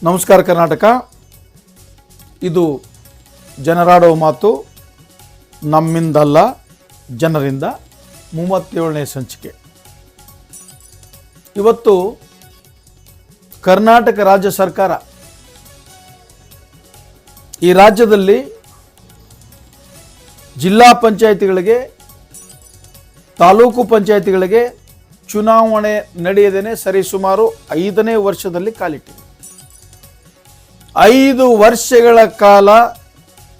ನಮಸ್ಕಾರ ಕರ್ನಾಟಕ. ಇದು ಜನರಾಡುವ ಮಾತು, ನಮ್ಮಿಂದಲ್ಲ ಜನರಿಂದ 37ನೇ ಸಂಚಿಕೆ. ಇವತ್ತು ಕರ್ನಾಟಕ ರಾಜ್ಯ ಸರ್ಕಾರ ಈ ರಾಜ್ಯದಲ್ಲಿ ಜಿಲ್ಲಾ ಪಂಚಾಯಿತಿಗಳಿಗೆ, ತಾಲೂಕು ಪಂಚಾಯಿತಿಗಳಿಗೆ ಚುನಾವಣೆ ನಡೆಯದೇನೆ ಸರಿಸುಮಾರು 5ನೇ ವರ್ಷದಲ್ಲಿ ಕಾಲಿಟ್ಟಿದೆ. 5 ವರ್ಷಗಳ ಕಾಲ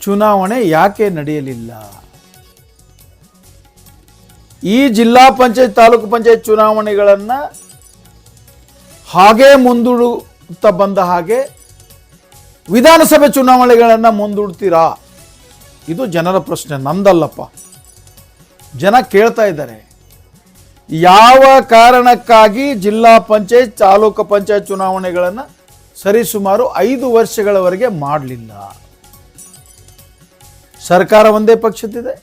ಚುನಾವಣೆ ಯಾಕೆ ನಡೆಯಲಿಲ್ಲ? ಈ ಜಿಲ್ಲಾ ಪಂಚಾಯತ್, ತಾಲೂಕು ಪಂಚಾಯತ್ ಚುನಾವಣೆಗಳನ್ನು ಹಾಗೆ ಮುಂದೂಡುತ್ತಾ ಬಂದ ಹಾಗೆ ವಿಧಾನಸಭೆ ಚುನಾವಣೆಗಳನ್ನು ಮುಂದೂಡ್ತೀರಾ? ಇದು ಜನರ ಪ್ರಶ್ನೆ, ನಂದಲ್ಲಪ್ಪ. ಜನ ಕೇಳ್ತಾ ಇದ್ದಾರೆ, ಯಾವ ಕಾರಣಕ್ಕಾಗಿ ಜಿಲ್ಲಾ ಪಂಚಾಯತ್, ತಾಲೂಕು ಪಂಚಾಯತ್ ಚುನಾವಣೆಗಳನ್ನು ಸರಿಸುಮಾರು 5 ವರ್ಷಗಳವರೆಗೆ ಮಾಡಲಿಲ್ಲ? ಸರ್ಕಾರ ಒಂದೇ ಪಕ್ಷದಿದೆ,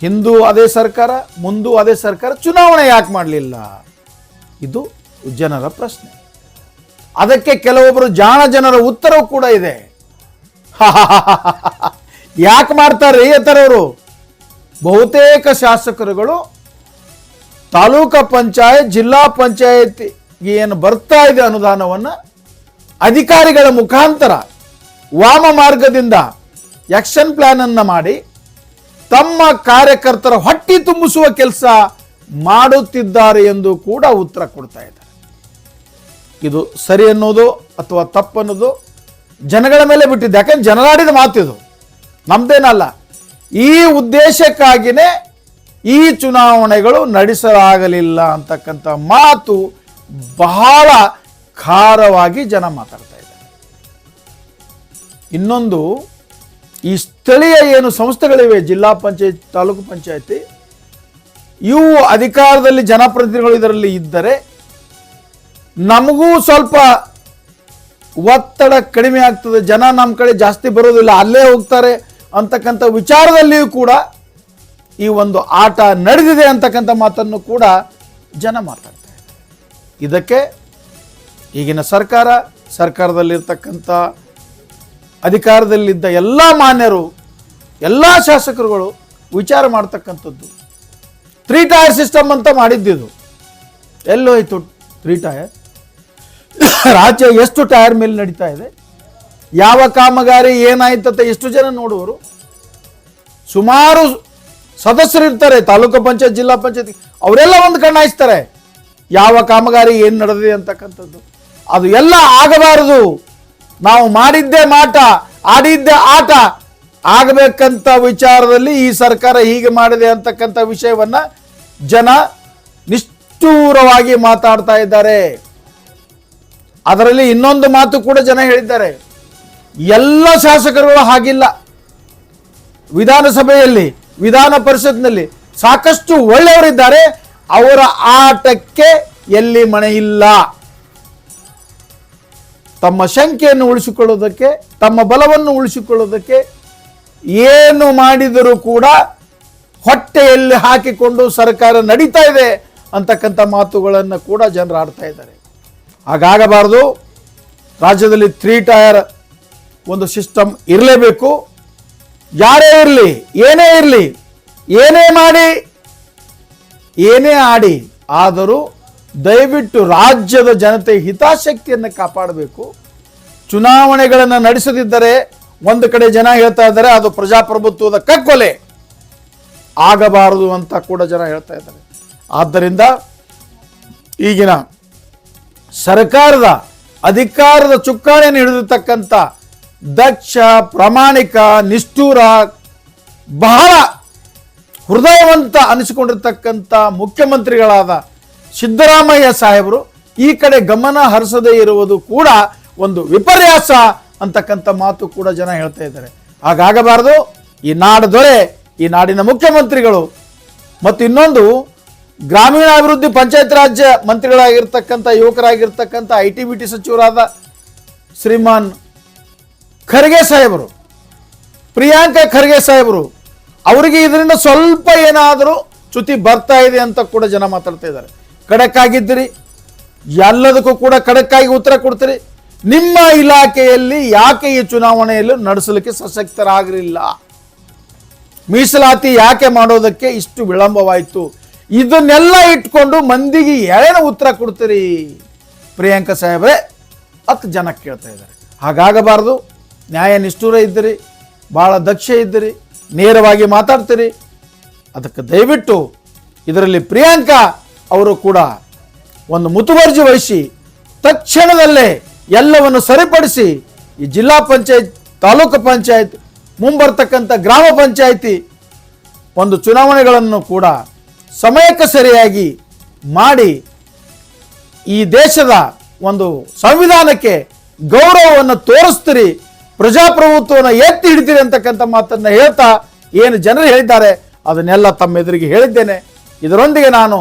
ಹಿಂದೂ ಅದೇ ಸರ್ಕಾರ, ಮುಂದೂ ಅದೇ ಸರ್ಕಾರ, ಚುನಾವಣೆ ಯಾಕೆ ಮಾಡಲಿಲ್ಲ? ಇದು ಜನರ ಪ್ರಶ್ನೆ. ಅದಕ್ಕೆ ಕೆಲವೊಬ್ಬರು ಜಾಣ ಜನರ ಉತ್ತರವೂ ಕೂಡ ಇದೆ. ಯಾಕೆ ಮಾಡ್ತಾರೆ ಈ ಥರವರು? ಬಹುತೇಕ ಶಾಸಕರುಗಳು ತಾಲೂಕು ಪಂಚಾಯತ್, ಜಿಲ್ಲಾ ಪಂಚಾಯತ್ಗೆ ಏನು ಬರ್ತಾ ಇದೆ ಅನುದಾನವನ್ನು ಅಧಿಕಾರಿಗಳ ಮುಖಾಂತರ ವಾಮ ಮಾರ್ಗದಿಂದ ಆಕ್ಷನ್ ಪ್ಲಾನ್ ಅನ್ನು ಮಾಡಿ ತಮ್ಮ ಕಾರ್ಯಕರ್ತರ ಹೊಟ್ಟಿ ತುಂಬಿಸುವ ಕೆಲಸ ಮಾಡುತ್ತಿದ್ದಾರೆ ಎಂದು ಕೂಡ ಉತ್ತರ ಕೊಡ್ತಾ ಇದ್ದಾರೆ. ಇದು ಸರಿ ಅನ್ನೋದು ಅಥವಾ ತಪ್ಪನ್ನೋದು ಜನಗಳ ಮೇಲೆ ಬಿಟ್ಟಿದ್ದು. ಯಾಕಂದ್ರೆ ಜನರಾಡಿದ ಮಾತಿದು, ನಮ್ದೇನಲ್ಲ. ಈ ಉದ್ದೇಶಕ್ಕಾಗಿಯೇ ಈ ಚುನಾವಣೆಗಳು ನಡೆಸಲಾಗಲಿಲ್ಲ ಅಂತಕ್ಕಂಥ ಮಾತು ಬಹಳ ಖಾರವಾಗಿ ಜನ ಮಾತಾಡ್ತಾ ಇದ್ದಾರೆ. ಇನ್ನೊಂದು, ಈ ಸ್ಥಳೀಯ ಏನು ಸಂಸ್ಥೆಗಳಿವೆ, ಜಿಲ್ಲಾ ಪಂಚಾಯತ್, ತಾಲೂಕು ಪಂಚಾಯತಿ, ಇವು ಅಧಿಕಾರದಲ್ಲಿ ಜನಪ್ರತಿನಿಧಿಗಳು ಇದರಲ್ಲಿ ಇದ್ದರೆ ನಮಗೂ ಸ್ವಲ್ಪ ಒತ್ತಡ ಕಡಿಮೆ ಆಗ್ತದೆ, ಜನ ನಮ್ಮ ಕಡೆ ಜಾಸ್ತಿ ಬರೋದಿಲ್ಲ, ಅಲ್ಲೇ ಹೋಗ್ತಾರೆ ಅಂತಕ್ಕಂಥ ವಿಚಾರದಲ್ಲಿಯೂ ಕೂಡ ಈ ಒಂದು ಆಟ ನಡೆದಿದೆ ಅಂತಕ್ಕಂಥ ಮಾತನ್ನು ಕೂಡ ಜನ ಮಾತಾಡ್ತಾ ಇದ್ದಾರೆ. ಇದಕ್ಕೆ ಈಗಿನ ಸರ್ಕಾರದಲ್ಲಿರ್ತಕ್ಕಂಥ ಅಧಿಕಾರದಲ್ಲಿದ್ದ ಎಲ್ಲ ಮಾನ್ಯರು, ಎಲ್ಲ ಶಾಸಕರುಗಳು ವಿಚಾರ ಮಾಡ್ತಕ್ಕಂಥದ್ದು. 3 ಟೈರ್ ಸಿಸ್ಟಮ್ ಅಂತ ಮಾಡಿದ್ದಿದ್ದು ಎಲ್ಲೋಯ್ತು? 3 ಟೈರ್ ರಾಜ್ಯ ಎಷ್ಟು ಟೈರ್ ಮೇಲೆ ನಡೀತಾ ಇದೆ, ಯಾವ ಕಾಮಗಾರಿ ಏನಾಯ್ತಂತ ಎಷ್ಟು ಜನ ನೋಡುವರು? ಸುಮಾರು ಸದಸ್ಯರು ಇರ್ತಾರೆ ತಾಲೂಕು ಪಂಚಾಯತ್, ಜಿಲ್ಲಾ ಪಂಚಾಯತ್, ಅವರೆಲ್ಲ ಒಂದು ಕಣ್ಣಾಯಿಸ್ತಾರೆ ಯಾವ ಕಾಮಗಾರಿ ಏನು ನಡೆದಿದೆ ಅಂತಕ್ಕಂಥದ್ದು. ಅದು ಎಲ್ಲ ಆಗಬಾರದು. ನಾವು ಮಾಡಿದ್ದೇ ಮಾಟ, ಆಡಿದ್ದೇ ಆಟ ಆಗಬೇಕಂತ ವಿಚಾರದಲ್ಲಿ ಈ ಸರ್ಕಾರ ಹೀಗೆ ಮಾಡಿದೆ ಅಂತಕ್ಕಂಥ ವಿಷಯವನ್ನ ಜನ ನಿಷ್ಠೂರವಾಗಿ ಮಾತಾಡ್ತಾ ಇದ್ದಾರೆ. ಅದರಲ್ಲಿ ಇನ್ನೊಂದು ಮಾತು ಕೂಡ ಜನ ಹೇಳಿದ್ದಾರೆ, ಎಲ್ಲ ಶಾಸಕರುಗಳು ಹಾಗಿಲ್ಲ. ವಿಧಾನಸಭೆಯಲ್ಲಿ, ವಿಧಾನ ಪರಿಷತ್ನಲ್ಲಿ ಸಾಕಷ್ಟು ಒಳ್ಳೆಯವರಿದ್ದಾರೆ, ಅವರ ಆಟಕ್ಕೆ ಎಲ್ಲಿ ಮಣೆ ಇಲ್ಲ. ತಮ್ಮ ಸಂಖ್ಯೆಯನ್ನು ಉಳಿಸಿಕೊಳ್ಳೋದಕ್ಕೆ, ತಮ್ಮ ಬಲವನ್ನು ಉಳಿಸಿಕೊಳ್ಳೋದಕ್ಕೆ ಏನು ಮಾಡಿದರೂ ಕೂಡ ಹೊಟ್ಟೆಯಲ್ಲಿ ಹಾಕಿಕೊಂಡು ಸರ್ಕಾರ ನಡೀತಾ ಇದೆ ಅಂತಕ್ಕಂಥ ಮಾತುಗಳನ್ನು ಕೂಡ ಜನರು ಆಡ್ತಾ ಇದ್ದಾರೆ. ಹಾಗಾಗಬಾರದು. ರಾಜ್ಯದಲ್ಲಿ 3 ಟೈರ್ ಒಂದು ಸಿಸ್ಟಮ್ ಇರಲೇಬೇಕು. ಯಾರೇ ಇರಲಿ, ಏನೇ ಇರಲಿ, ಏನೇ ಮಾಡಿ, ಏನೇ ಆಡಿ, ಆದರೂ ದಯವಿಟ್ಟು ರಾಜ್ಯದ ಜನತೆ ಹಿತಾಸಕ್ತಿಯನ್ನು ಕಾಪಾಡಬೇಕು. ಚುನಾವಣೆಗಳನ್ನು ನಡೆಸದಿದ್ದರೆ ಒಂದು ಕಡೆ ಜನ ಹೇಳ್ತಾ ಇದ್ದಾರೆ ಅದು ಪ್ರಜಾಪ್ರಭುತ್ವದ ಕಗ್ಗೊಲೆ, ಆಗಬಾರದು ಅಂತ ಕೂಡ ಜನ ಹೇಳ್ತಾ ಇದ್ದಾರೆ. ಆದ್ದರಿಂದ ಈಗಿನ ಸರ್ಕಾರದ ಅಧಿಕಾರದ ಚುಕ್ಕಾಣಿಯನ್ನು ಹಿಡಿದಿರ್ತಕ್ಕಂಥ ದಕ್ಷ, ಪ್ರಾಮಾಣಿಕ, ನಿಷ್ಠೂರ, ಬಹಳ ಹೃದಯವಂತ ಅನಿಸಿಕೊಂಡಿರ್ತಕ್ಕಂಥ ಮುಖ್ಯಮಂತ್ರಿಗಳಾದ ಸಿದ್ದರಾಮಯ್ಯ ಸಾಹೇಬರು ಈ ಕಡೆ ಗಮನ ಹರಿಸದೇ ಇರುವುದು ಕೂಡ ಒಂದು ವಿಪರ್ಯಾಸ ಅಂತಕ್ಕಂಥ ಮಾತು ಕೂಡ ಜನ ಹೇಳ್ತಾ ಇದ್ದಾರೆ. ಹಾಗಾಗಬಾರದು. ಈ ನಾಡ ದೊರೆ, ಈ ನಾಡಿನ ಮುಖ್ಯಮಂತ್ರಿಗಳು ಮತ್ತು ಇನ್ನೊಂದು ಗ್ರಾಮೀಣಾಭಿವೃದ್ಧಿ ಪಂಚಾಯತ್ ರಾಜ್ಯ ಮಂತ್ರಿಗಳಾಗಿರ್ತಕ್ಕಂಥ, ಯುವಕರಾಗಿರ್ತಕ್ಕಂಥ ITBT ಸಚಿವರಾದ ಶ್ರೀಮಾನ್ ಖರ್ಗೆ ಸಾಹೇಬರು, ಪ್ರಿಯಾಂಕ ಖರ್ಗೆ ಸಾಹೇಬರು, ಅವರಿಗೆ ಇದರಿಂದ ಸ್ವಲ್ಪ ಏನಾದರೂ ಚ್ಯುತಿ ಬರ್ತಾ ಇದೆ ಅಂತ ಕೂಡ ಜನ ಮಾತಾಡ್ತಾ ಇದ್ದಾರೆ. ಖಡಕ್ ಆಗಿದ್ದೀರಿ, ಎಲ್ಲದಕ್ಕೂ ಕೂಡ ಖಡಕ್ಕಾಗಿ ಉತ್ತರ ಕೊಡ್ತೀರಿ. ನಿಮ್ಮ ಇಲಾಖೆಯಲ್ಲಿ ಯಾಕೆ ಈ ಚುನಾವಣೆಯಲ್ಲಿ ನಡೆಸಲಿಕ್ಕೆ ಸಶಕ್ತರಾಗಲಿಲ್ಲ? ಮೀಸಲಾತಿ ಯಾಕೆ ಮಾಡೋದಕ್ಕೆ ಇಷ್ಟು ವಿಳಂಬವಾಯಿತು? ಇದನ್ನೆಲ್ಲ ಇಟ್ಕೊಂಡು ಮಂದಿಗೆ ಏನು ಉತ್ತರ ಕೊಡ್ತೀರಿ ಪ್ರಿಯಾಂಕಾ ಸಾಹೇಬ್ರೆ ಅಂತ ಜನ ಕೇಳ್ತಾ ಇದ್ದಾರೆ. ಹಾಗಾಗಬಾರ್ದು. ನ್ಯಾಯ ನಿಷ್ಠೂರ ಇದ್ದೀರಿ, ಭಾಳ ದಕ್ಷ ಇದ್ದೀರಿ, ನೇರವಾಗಿ ಮಾತಾಡ್ತೀರಿ. ಅದಕ್ಕೆ ದಯವಿಟ್ಟು ಇದರಲ್ಲಿ ಪ್ರಿಯಾಂಕಾ ಅವರು ಕೂಡ ಒಂದು ಮುತುವರ್ಜಿ ವಹಿಸಿ ತಕ್ಷಣದಲ್ಲೇ ಎಲ್ಲವನ್ನು ಸರಿಪಡಿಸಿ ಈ ಜಿಲ್ಲಾ ಪಂಚಾಯತ್, ತಾಲೂಕು ಪಂಚಾಯತ್, ಮುಂಬರ್ತಕ್ಕಂಥ ಗ್ರಾಮ ಪಂಚಾಯಿತಿ ಒಂದು ಚುನಾವಣೆಗಳನ್ನು ಕೂಡ ಸಮಯಕ್ಕೆ ಸರಿಯಾಗಿ ಮಾಡಿ ಈ ದೇಶದ ಒಂದು ಸಂವಿಧಾನಕ್ಕೆ ಗೌರವವನ್ನು ತೋರಿಸ್ತೀರಿ, ಪ್ರಜಾಪ್ರಭುತ್ವವನ್ನು ಎತ್ತಿ ಹಿಡಿತೀರಿ ಅಂತಕ್ಕಂಥ ಮಾತನ್ನು ಹೇಳ್ತಾ ಏನು ಜನರು ಹೇಳಿದ್ದಾರೆ ಅದನ್ನೆಲ್ಲ ತಮ್ಮ ಎದುರಿಗೆ ಹೇಳಿದ್ದೇನೆ. ಇದರೊಂದಿಗೆ ನಾನು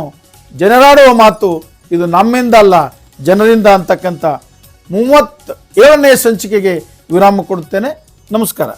ಜನರಾಡುವ ಮಾತು ಇದು ನಮ್ಮಿಂದ ಅಲ್ಲ ಜನರಿಂದ ಅಂತಕ್ಕಂಥ 37ನೇ ಸಂಚಿಕೆಗೆ ವಿರಾಮ ಕೊಡುತ್ತೇನೆ. ನಮಸ್ಕಾರ.